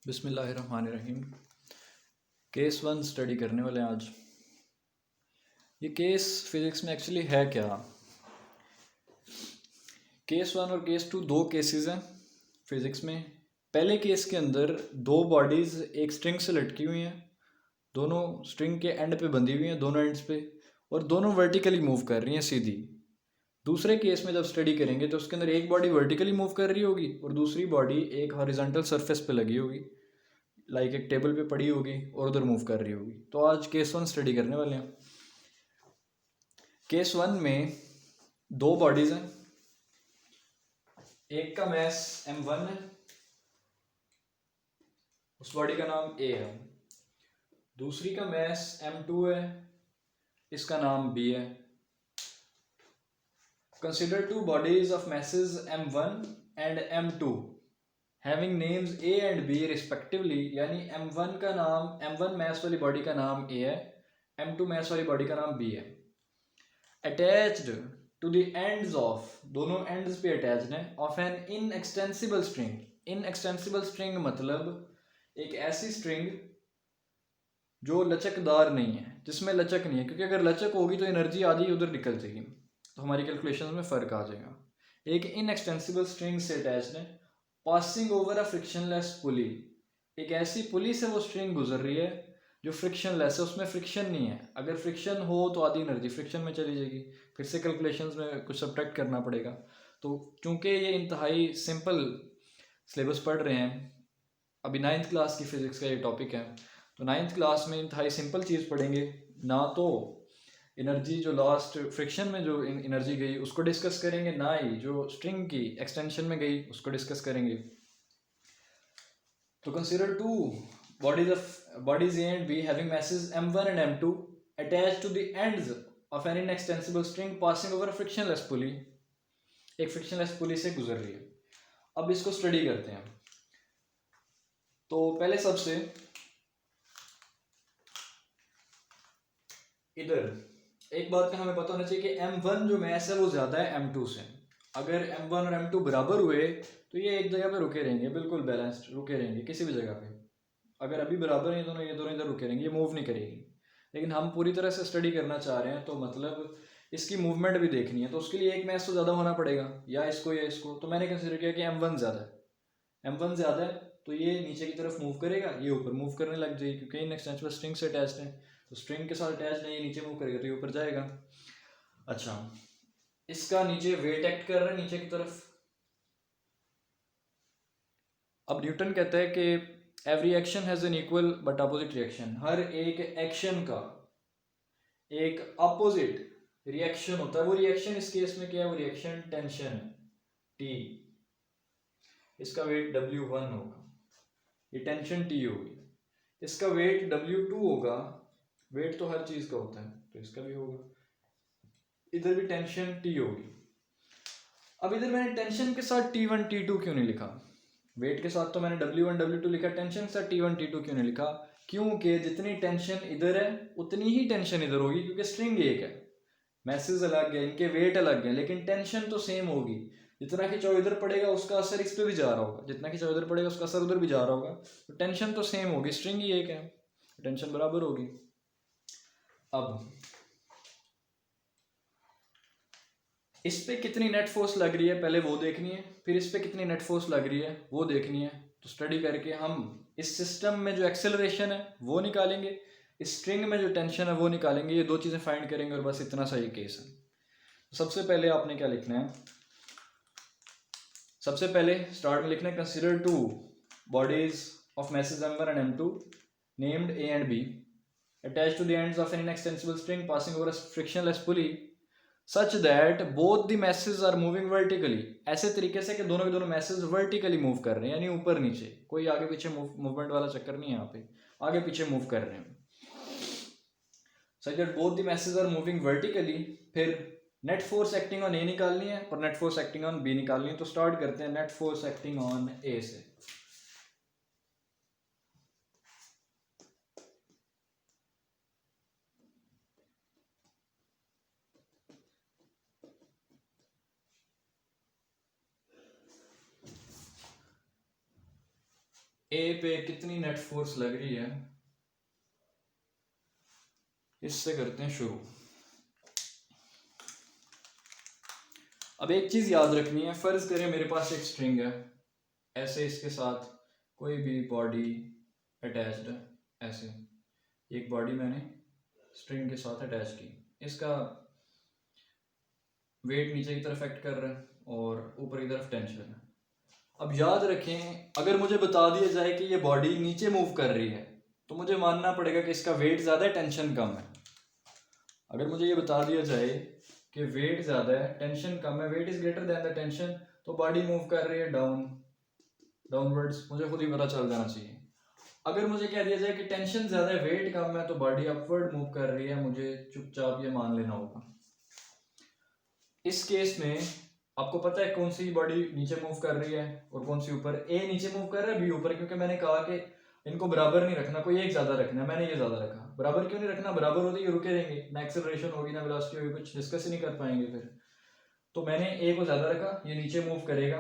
बिस्मिल्लाहिर्रहमानिर्रहीम। Case one study करने वाले हैं आज। ये केस फिज़िक्स में एक्चुअली है क्या? केस वन और केस टू दो केसेस हैं फिज़िक्स में। पहले केस के अंदर दो बॉडीज़ एक स्ट्रिंग से लटकी हुई हैं, दोनों स्ट्रिंग के एंड पे बंधी हुई हैं, दोनों एंड्स पे, और दोनों वर्टिकली मूव कर रही हैं सीधी। दूसरे केस में जब स्टडी करेंगे तो उसके अंदर एक बॉडी वर्टिकली मूव कर रही होगी और दूसरी बॉडी एक हॉरिजॉन्टल सरफेस पे लगी होगी, लाइक एक टेबल पे पड़ी होगी और उधर मूव कर रही होगी। तो आज केस वन स्टडी करने वाले हैं। केस वन में दो बॉडीज हैं, एक का मास m1 है, उस बॉडी का नाम A है। दूसरी का मास m2 है, इसका नाम B है। Consider two bodies of masses m1 and m2 having names A and B respectively, यानी m1 का नाम, m1 मास वाली बॉडी का नाम A है, m2 मास वाली बॉडी का नाम B है। Attached to the ends of, दोनों एंड्स पे अटैच्ड हैं, of an inextensible string. Inextensible string मतलब एक ऐसी स्ट्रिंग जो लचकदार नहीं है, जिसमें लचक नहीं है, क्योंकि अगर लचक होगी तो एनर्जी आधी उधर निकल जाएगी, तो हमारी कैलकुलेशंस में फ़र्क आ जाएगा। एक इनएक्सटेंसिबल स्ट्रिंग से अटैच्ड है, पासिंग ओवर अ फ्रिक्शनलेस पुली। एक ऐसी पुली से वो स्ट्रिंग गुजर रही है जो फ्रिक्शनलेस है, उसमें फ्रिक्शन नहीं है। अगर फ्रिक्शन हो तो आधी एनर्जी फ्रिक्शन में चली जाएगी, फिर से कैलकुलेशंस में कुछ सब्ट्रैक्ट करना पड़ेगा। तो चूंकि ये इंतहाई सिंपल सिलेबस पढ़ रहे हैं, अभी 9th क्लास की फिज़िक्स का ये टॉपिक है, तो 9th क्लास में इंतहाई सिंपल चीज़ पढ़ेंगे। ना तो एनर्जी जो लास्ट फ्रिक्शन में जो एनर्जी गई उसको डिस्कस करेंगे, ना ही जो स्ट्रिंग की एक्सटेंशन में गई उसको डिस्कस करेंगे। तो consider two bodies A and B having masses m1 and m2 attached to the ends of an inextensible string passing over a frictionless pulley। एक फ्रिक्शनलेस पुली से गुजर रही है। अब इसको स्टडी करते हैं। तो पहले सबसे इधर एक बात का हमें पता होना चाहिए कि m1 जो मास है वो ज़्यादा है m2 से। अगर m1 और m2 बराबर हुए तो ये एक जगह पे रुके रहेंगे, बिल्कुल बैलेंस्ड रुके रहेंगे किसी भी जगह पे। अगर अभी बराबर है दोनों, ये दोनों इधर रुके रहेंगे, ये मूव नहीं करेगी। लेकिन हम पूरी तरह से स्टडी करना चाह रहे हैं तो मतलब इसकी मूवमेंट भी देखनी है, तो उसके लिए एक मास तो ज़्यादा होना पड़ेगा, या इसको या इसको। तो मैंने कंसिडर किया कि m1 ज़्यादा है। m1 ज़्यादा है तो ये नीचे की तरफ मूव करेगा, ये ऊपर मूव करने लग जाएगी, क्योंकि इन एक्सटेंसिबल स्ट्रिंग से अटैच्ड है, तो स्ट्रिंग के साथ अटैच्ड है, ये नीचे मूव करेगा तो ये ऊपर जाएगा। अच्छा, इसका नीचे वेट एक्ट कर रहा है नीचे की तरफ। अब न्यूटन कहता है कि every action has an equal but opposite reaction. हर एक एक्शन का एक अपोजिट रिएक्शन होता है। वो रिएक्शन इस केस में क्या है? वो रिएक्शन टेंशन T, इसका वेट W1 होगा, ये टेंशन T होगी। इसका वेट W2 होगा, वेट तो हर चीज का होता है तो इसका भी होगा। इधर भी टेंशन T होगी। अब इधर मैंने टेंशन के साथ T1 T2 क्यों नहीं लिखा? वेट के साथ तो मैंने W1 W2 लिखा, टेंशन के साथ T1 T2 क्यों नहीं लिखा? क्योंकि जितनी टेंशन इधर है उतनी ही टेंशन इधर होगी, क्योंकि स्ट्रिंग एक है, मैसेज अलग है, इनके वेट अलग है, लेकिन टेंशन तो सेम होगी। जितना खिंचाव इधर पड़ेगा उसका असर इस पे भी जा रहा होगा, जितना खिंचाव इधर पड़ेगा उसका असर उधर भी जा रहा होगा, तो टेंशन तो सेम होगी, स्ट्रिंग ही एक है, टेंशन बराबर होगी। अब इस पे कितनी नेट फोर्स लग रही है पहले वो देखनी है, फिर इस पे कितनी नेट फोर्स लग रही है वो देखनी है। तो स्टडी करके हम इस सिस्टम में जो एक्सेलरेशन है वो निकालेंगे, इस स्ट्रिंग में जो टेंशन है वो निकालेंगे, ये दो चीज़ें फाइंड करेंगे, और बस इतना सा ही केस है। तो सबसे पहले आपने क्या लिखना है? सबसे पहले स्टार्ट में लिखना है consider two bodies of masses m1 and m2 named A and B attached to the ends of an inextensible string passing over a frictionless pulley such that both the masses are moving vertically। ऐसे तरीके से कि दोनों के दोनों masses vertically move कर रहे हैं, यानी ऊपर नीचे, कोई आगे पीछे मूवमेंट वाला चक्कर नहीं है यहाँ पे, आगे पीछे मूव कर रहे हैं। such that both the masses are moving vertically। फिर net force acting on A निकालनी है और net force acting on B निकालनी है। तो स्टार्ट करते हैं net force acting on A से। ए पे कितनी नेट फोर्स लग रही है, इससे करते हैं शुरू। अब एक चीज याद रखनी है, फर्ज करें मेरे पास एक स्ट्रिंग है, ऐसे इसके साथ कोई भी बॉडी अटैच्ड है, ऐसे एक बॉडी मैंने स्ट्रिंग के साथ अटैच की, इसका वेट नीचे की तरफ एक्ट कर रहा है और ऊपर की तरफ टेंशन है। अब याद रखें, अगर मुझे बता दिया जाए कि ये बॉडी नीचे मूव कर रही है तो मुझे मानना पड़ेगा कि इसका वेट ज़्यादा है, टेंशन कम है। अगर मुझे ये बता दिया जाए कि वेट ज़्यादा है, टेंशन कम है, weight is greater than the tension, तो बॉडी मूव कर रही है डाउनवर्ड्स, मुझे खुद ही पता चल जाना चाहिए। अगर मुझे कह दिया जाए कि टेंशन ज़्यादा है, वेट कम है, तो बॉडी अपवर्ड मूव कर रही है, मुझे चुपचाप ये मान लेना होगा। इस केस में आपको पता है कौन सी बॉडी नीचे मूव कर रही है और कौन सी ऊपर। ए नीचे मूव कर रहा है, बी ऊपर, क्योंकि मैंने कहा कि इनको बराबर नहीं रखना, कोई एक ज्यादा रखना है, मैंने ये ज्यादा रखा। बराबर क्यों नहीं रखना, बराबर होते ही रुके रहेंगे, ना एक्सेलरेशन होगी ना वेलोसिटी होगी, कुछ डिस्कस ही नहीं कर पाएंगे फिर। तो मैंने ए को ज्यादा रखा, ये नीचे मूव करेगा।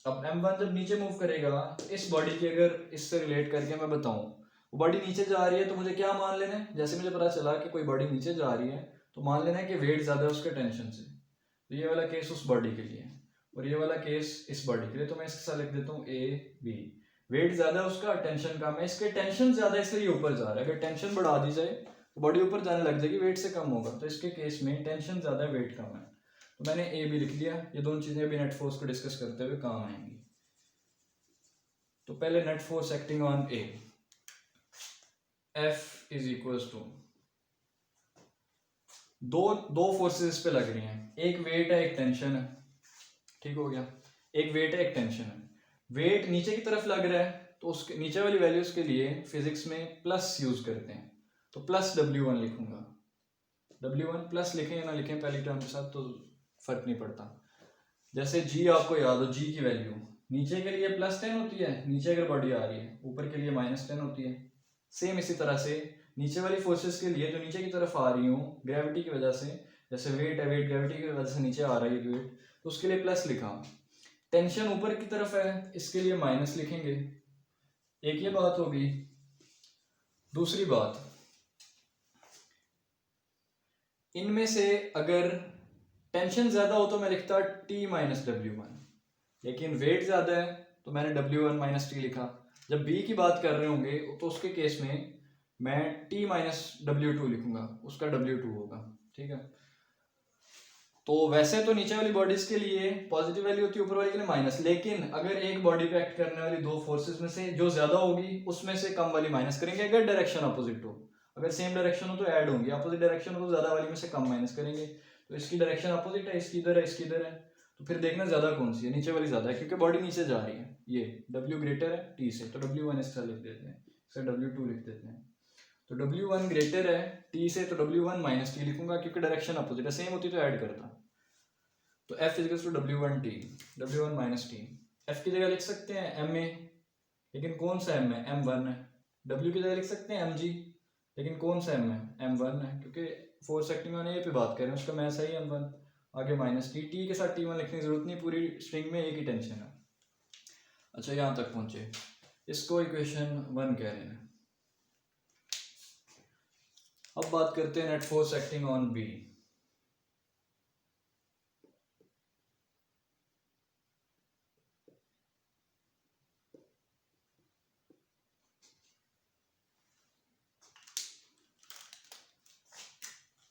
अब m1 जब नीचे मूव करेगा तो इस बॉडी की अगर इससे रिलेट करके मैं बताऊं, वो बॉडी नीचे जा रही है, तो मुझे क्या मान लेना है, जैसे मुझे पता चला कि कोई बॉडी नीचे जा रही है तो मान लेना है कि वेट ज्यादा है उसके टेंशन से। तो ये वाला केस उस बॉडी के लिए और ये वाला केस इस बॉडी के लिए, तो मैं इसके साथ लिख देता हूँ ए बी। वेट ज्यादा है उसका, टेंशन कम है, इसके टेंशन ज्यादा है इसलिए ऊपर जा रहा है। अगर टेंशन बढ़ा दी जाए तो बॉडी ऊपर जाने लग जाएगी, वेट से कम होगा। तो इसके केस में टेंशन ज्यादा है, वेट कम है, तो मैंने ए बी लिख दिया। ये दोनों चीजें अभी नेट फोर्स को डिस्कस करते हुए काम आएंगी। तो पहले net force acting on A, F is equals to, दो फोर्सेस पे लग रही हैं, एक वेट है एक टेंशन है, ठीक हो गया। एक वेट है एक टेंशन है, वेट नीचे की तरफ लग रहा है तो उसके नीचे वाली वैल्यूज के लिए फिजिक्स में प्लस यूज करते हैं, तो प्लस W1 लिखूंगा। W1 प्लस लिखें या ना लिखें पहली टर्म के साथ तो फर्क नहीं पड़ता। जैसे G आपको याद हो, G की वैल्यू नीचे के लिए +10 होती है, नीचे अगर बॉडी आ रही है, ऊपर के लिए -10 होती है। सेम इसी तरह से नीचे वाली फोर्सेस के लिए जो नीचे की तरफ आ रही हूँ ग्रेविटी की वजह से, जैसे वेट है, वेट ग्रेविटी की वजह से नीचे आ रही है वेट, तो उसके लिए प्लस लिखा। टेंशन ऊपर की तरफ है, इसके लिए माइनस लिखेंगे। एक ये बात होगी। दूसरी बात, इनमें से अगर टेंशन ज्यादा हो तो मैं लिखता T - W1, लेकिन वेट ज्यादा है तो मैंने W1 - T लिखा। जब B की बात कर रहे होंगे तो उसके केस में मैं T - W2 लिखूंगा, उसका W2 होगा, ठीक है। तो वैसे तो नीचे वाली बॉडीज के लिए पॉजिटिव वैल्यू होती है, ऊपर वाली के लिए माइनस, लेकिन अगर एक बॉडी पे एक्ट करने वाली दो फोर्सेस में से जो ज्यादा होगी उसमें से कम वाली माइनस करेंगे, अगर डायरेक्शन अपोजिट हो। अगर सेम डायरेक्शन हो तो ऐड होंगी, अपोजिट डायरेक्शन हो तो ज्यादा वाली में से कम माइनस करेंगे। तो इसकी डायरेक्शन अपोजिट है, इसकी इधर है, इसकी इधर है, तो फिर देखना ज्यादा कौन सी है, नीचे वाली ज्यादा है क्योंकि बॉडी नीचे जा रही है। ये W ग्रेटर है T से, तो W1 इसका लिख देते हैं, इसका W2 लिख देते हैं। तो W1 ग्रेटर है T से, तो W1 - T लिखूंगा क्योंकि डायरेक्शन अपोजिट है, सेम होती तो ऐड करता। तो F is to W1 T, W1 - T। F की जगह लिख सकते हैं MA, लेकिन कौन सा M है, M1 है। W की जगह लिख सकते हैं MG, लेकिन कौन सा M है, M1 है, क्योंकि फोर्स एक्टिंग ऑन ए पे बात कर रहे हैं, उसका मैं सही M1। आगे -T, T के साथ T1 लिखने की जरूरत नहीं, पूरी स्ट्रिंग में एक ही टेंशन है। अच्छा, यहां तक पहुंचे, इसको इक्वेशन 1 कह रहे हैं। अब बात करते हैं net force acting on B।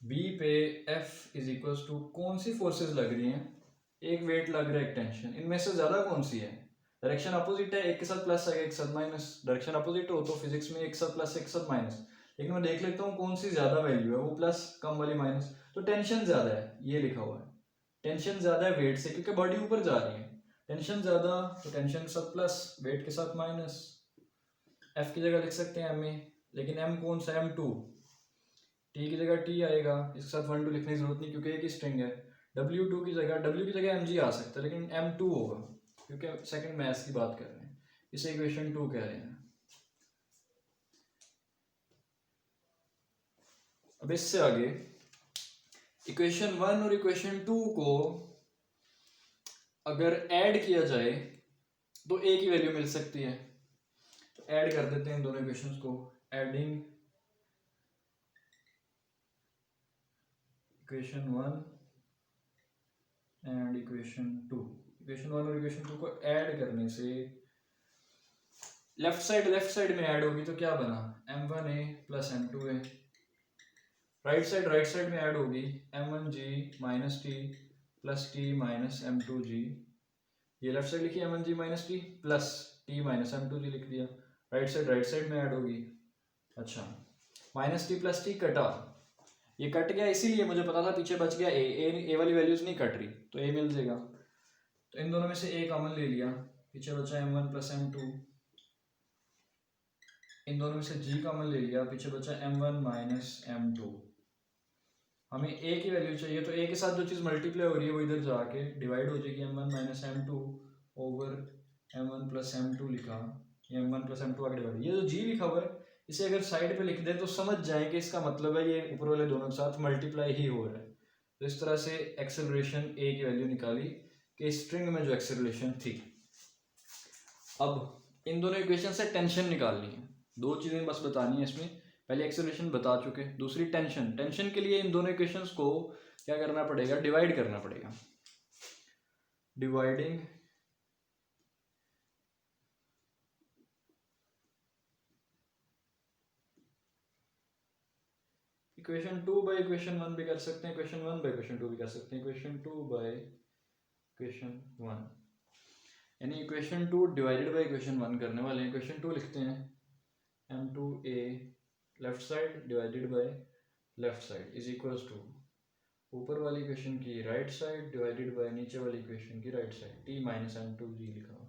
B पे F इज इक्वल्स टू, कौन सी फोर्सेस लग रही हैं, एक वेट लग रहा है एक टेंशन, इनमें से ज्यादा कौन सी है, डायरेक्शन अपोजिट है, एक के साथ प्लस आएगा एक साथ माइनस, डायरेक्शन अपोजिट हो तो फिजिक्स में एक साथ प्लस एक साथ माइनस। लेकिन मैं देख लेता हूँ कौन सी ज्यादा वैल्यू है, वो प्लस, कम वाली माइनस, तो टेंशन ज्यादा है, ये लिखा हुआ है। टेंशन ज्यादा है वेट से क्योंकि बॉडी ऊपर जा रही है, टेंशन ज्यादा तो टेंशन के साथ प्लस, वेट के साथ माइनस। F की जगह लिख सकते हैं MA, लेकिन M कौन सा, M2, T की जगह T आएगा, इसके साथ 1 2 लिखने की जरूरत नहीं क्योंकि एक ही स्ट्रिंग है। W2 की जगह, W की जगह MG आ सकता है, लेकिन M2 होगा क्योंकि सेकंड मैथ्स की बात कर रहे हैं, इसे इक्वेशन 2 कह रहे हैं। अब इससे आगे इक्वेशन 1 और इक्वेशन 2 को अगर ऐड किया जाए तो A की वैल्यू मिल सकती है। ऐड कर देते हैं इन दोनों इक्वेशंस को, adding equation 1 and equation 2। Equation 1 और इक्वेशन 2 को ऐड करने से लेफ्ट साइड में ऐड होगी तो क्या बना, m1a plus m2a। Right side में ऐड होगी m1g minus T plus T minus m2g। ये लेफ्ट साइड लिखी m1g minus T plus T minus m2g लिख दिया। राइट साइड में ऐड होगी। अच्छा, माइनस टी प्लस टी कटा, ये कट गया इसीलिए मुझे पता था पीछे बच गया ए वाली वैल्यूज नहीं कट रही तो ए मिल जाएगा। तो इन दोनों में से ए कॉमन ले लिया, पीछे बचा m1 प्लस m2। इन दोनों में से g कॉमन ले लिया, पीछे बचा m1 माइनस m2। हमें a की वैल्यू चाहिए तो a के साथ जो चीज़ मल्टीप्लाई हो रही है वो इधर जाके डिवाइड हो जाएगी, m1 minus m2 over m1 plus m2 लिखा, ये m1 प्लस m2 आगे डिवाइड। ये जो g लिखा हुआ है इसे अगर साइड पे लिख दें तो समझ जाए कि इसका मतलब है ये ऊपर वाले दोनों के साथ मल्टीप्लाई ही हो रहा है। तो इस तरह से एक्सेलरेशन a की वैल्यू निकाली कि स्ट्रिंग में जो एक्सेलरेशन थी। अब इन दोनों इक्वेशन से टेंशन निकालनी है, दो चीज़ें बस बतानी है इसमें। पहले एक्सेलरेशन बता चुके, दूसरी टेंशन के लिए इन दोनों इक्वेशंस को क्या करना पड़ेगा, डिवाइड करना पड़ेगा। डिवाइडिंग इक्वेशन 2 बाय इक्वेशन 1 भी कर सकते हैं, इक्वेशन 1 बाय इक्वेशन 2 भी कर सकते हैं, इक्वेशन 2 बाय इक्वेशन 1 यानी इक्वेशन 2 डिवाइडेड बाय इक्वेशन 1 करने वाले हैं। इक्वेशन 2 लिखते हैं m2a left side divided by left side is equals to ऊपर वाली इक्वेशन की राइट साइड डिवाइडेड बाय नीचे वाली इक्वेशन की right side, t minus m2g लिखा हुआ,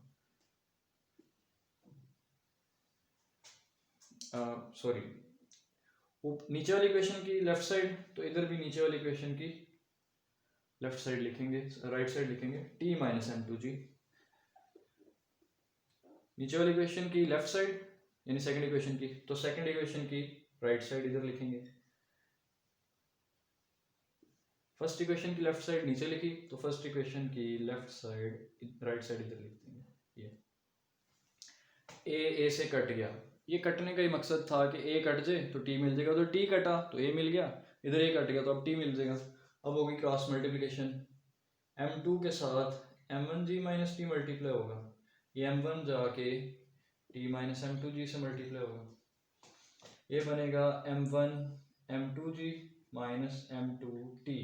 सॉरी नीचे वाली इक्वेशन की लेफ्ट साइड तो इधर भी नीचे वाली इक्वेशन की लेफ्ट साइड लिखेंगे, राइट साइड लिखेंगे t माइनस m2g। नीचे वाली इक्वेशन की लेफ्ट साइड यानी सेकंड इक्वेशन की, तो सेकंड इक्वेशन की राइट साइड इधर लिखेंगे। फर्स्ट इक्वेशन की लेफ्ट साइड नीचे लिखी तो फर्स्ट इक्वेशन की लेफ्ट साइड राइट साइड इधर लिख देंगे। ये ए से कट गया, ये कटने का ही मकसद था कि ए कट जाए तो टी मिल जाएगा, तो टी कटा तो ए मिल गया, इधर ए कट गया तो अब टी मिल जाएगा। अब होगी क्रॉस मल्टीप्लिकेशन, m2 के साथ m1g माइनस टी मल्टीप्लाई होगा, ये m1 जाके t माइनस m2g से मल्टीप्लाई होगा, ये बनेगा m1 m2g माइनस m2t,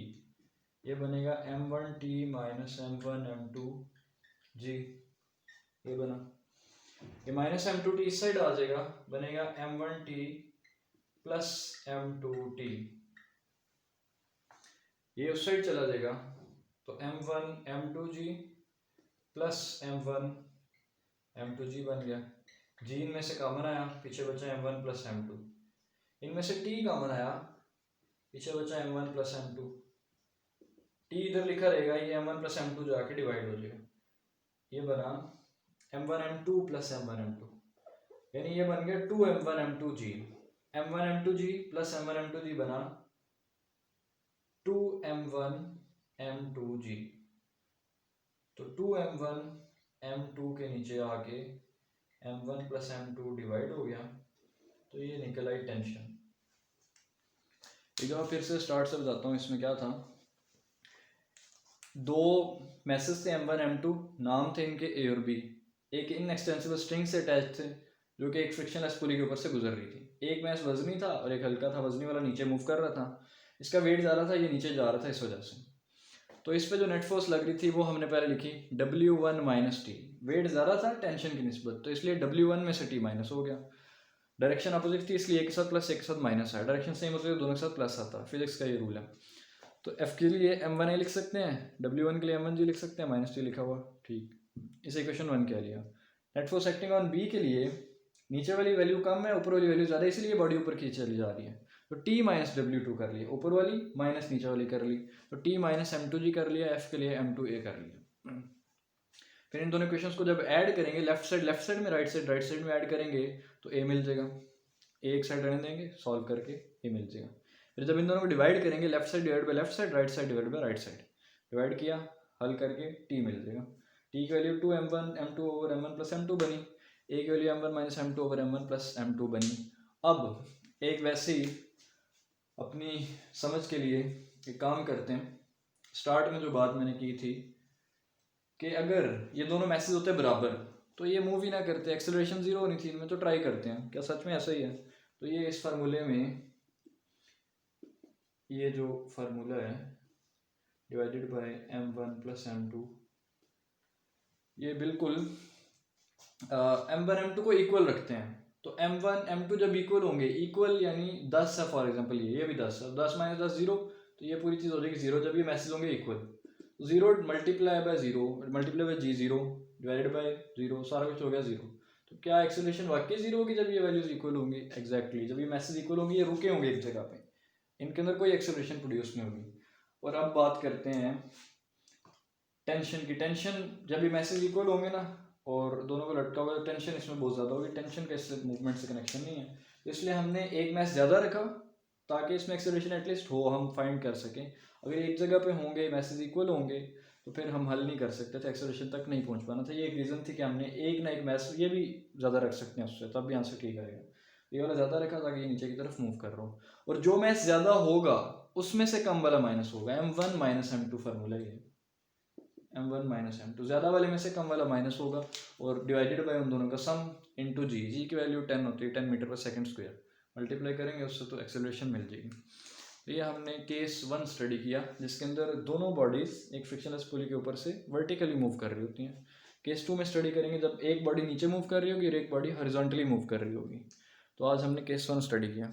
ये बनेगा m1t माइनस m1 m2g, ये बना। ये माइनस m2t इस साइड आ जाएगा, बनेगा m1t प्लस m2t, ये उस साइड चला जाएगा तो m1 m2g plus m1 m2g बन गया। g इनमें से कॉमन आया, पीछे बचा m1 प्लस m2, इनमें से t कॉमन आया, पीछे बचा m1 प्लस m2, t इधर लिखा रहेगा, ये m1 प्लस m2 जाके डिवाइड हो जाएगा, ये बना m1 m2 plus m1 m2, यानी ये बन गया 2m1 m2g, m1 m2g plus m1 m2g बना 2m1 m2g। तो 2m1 m2 के नीचे आके m1 प्लस m2 डिवाइड हो गया, तो ये निकल आई टेंशन। एक बार फिर से स्टार्ट से बताता हूँ इसमें क्या था। दो मैसेज थे m1 m2, नाम थे इनके a और b, एक इनएक्सटेंसिबल स्ट्रिंग से अटैच थे जो कि एक फ्रिक्शनलेस पुली के ऊपर से गुजर रही थी। एक मैस वजनी था और एक हल्का था, वजनी वाला नीचे मूव कर रहा था, इसका वेट ज़्यादा था, ये नीचे जा रहा था इस वजह से। तो इस पे जो नेट फोर्स लग रही थी वो हमने पहले लिखी W1 माइनस टी, वेट ज़्यादा था टेंशन की निस्बत, तो इसलिए W1 में से टी माइनस हो गया। डायरेक्शन अपोजिट थी इसलिए एक के साथ प्लस एक के साथ माइनस आया, डायरेक्शन सेम होती है दोनों के साथ प्लस आता, फिजिक्स का ये रूल है। तो F के लिए m1a लिख सकते हैं, W1 के लिए m1g लिख सकते हैं, माइनस टी लिखा हुआ, ठीक। इसे इक्वेशन 1 कह लिया। Net force acting on B के लिए नीचे वाली वैल्यू कम है, ऊपर वाली वैल्यू ज़्यादा, इसलिए बॉडी ऊपर की चली जा रही है, तो T माइनस W2 कर लिया, ऊपर वाली माइनस नीचे वाली कर ली, तो T माइनस M2g कर लिया, F के लिए M2a कर लिया। फिर इन दोनों इक्वेशंस को जब ऐड करेंगे, लेफ्ट साइड में राइट साइड में ऐड करेंगे तो a मिल जाएगा, a एक साइड रहने देंगे, सॉल्व करके a मिल जाएगा। फिर जब इन दोनों को डिवाइड करेंगे, left side divide by left side, right side divide by right side, divide किया, हल करके t मिल जाएगा। t की value 2m1 m2 over m1 plus m2 बनी। ए की value m1 minus m2 over m1 plus m2 बनी। अब एक वैसे ही अपनी समझ के लिए एक काम करते हैं, स्टार्ट में जो बात मैंने की थी कि अगर ये दोनों मैसेज होते बराबर तो ये मूव ही ना करते, एक्सेलरेशन जीरो होनी थी इनमें, तो ट्राई करते हैं क्या सच में ऐसा ही है। तो ये इस फार्मूले में ये जो फार्मूला है divided by m1 plus m2, ये बिल्कुल m1 m2 को इक्वल रखते हैं। तो m1 m2 जब इक्वल होंगे, इक्वल यानी 10 है फॉर एग्जांपल, ये भी 10 है, 10 माइनस 10 जीरो, तो ये पूरी चीज़ हो जाएगी जीरो जब ये मैसेज होंगे equal. Zero multiply by zero multiply by g zero divided by zero, सारा कुछ हो गया जीरो। तो क्या एक्सेलरेशन वाकई जीरो होगी जब ये वैल्यूज इक्वल होंगी? एग्जैक्टली, जब ये मैसेज इक्वल होंगे ये रुके होंगे एक जगह पे, इनके अंदर कोई एक्सेलरेशन प्रोड्यूस नहीं होगी। और अब बात करते हैं टेंशन की। टेंशन जब ये मैसेज इक्वल होंगे ना और दोनों को लटका हुआ, टेंशन इसमें बहुत ज़्यादा होगी। टेंशन का इससे मूवमेंट से कनेक्शन नहीं है, इसलिए हमने एक मैस ज़्यादा रखा ताकि इसमें एक्सेलरेशन एटलीस्ट हो, हम फाइंड कर सकें। अगर एक जगह पे होंगे मैसेज इक्वल होंगे तो फिर हम हल नहीं कर सकते थे, एक्सेलरेशन तक नहीं पहुंच पाना था। ये एक रीज़न थी कि हमने एक ना एक मैस, ये भी ज़्यादा रख सकते हैं उससे, तब भी आंसर ठीक आएगा। ये वाला ज़्यादा रखा ताकि ये नीचे की तरफ मूव कर रहा हो, और जो मैस ज़्यादा होगा उसमें से कम वाला माइनस होगा। m1 माइनस m2 फार्मूला ये, m1 माइनस m2, ज़्यादा वाले में से कम वाला माइनस होगा और डिवाइडेड बाय उन दोनों का सम इंटू जी। जी की वैल्यू 10 होती है, 10 मीटर पर सेकंड स्क्वायर, मल्टीप्लाई करेंगे उससे तो एक्सेलरेशन मिल जाएगी। तो ये हमने केस 1 स्टडी किया जिसके अंदर दोनों बॉडीज एक फ्रिक्शनलेस पुली के ऊपर से वर्टिकली मूव कर रही होती हैं। केस 2 में स्टडी करेंगे जब एक बॉडी नीचे मूव कर रही होगी और एक बॉडी हॉरिजॉन्टली मूव कर रही होगी। तो आज हमने केस 1 स्टडी किया।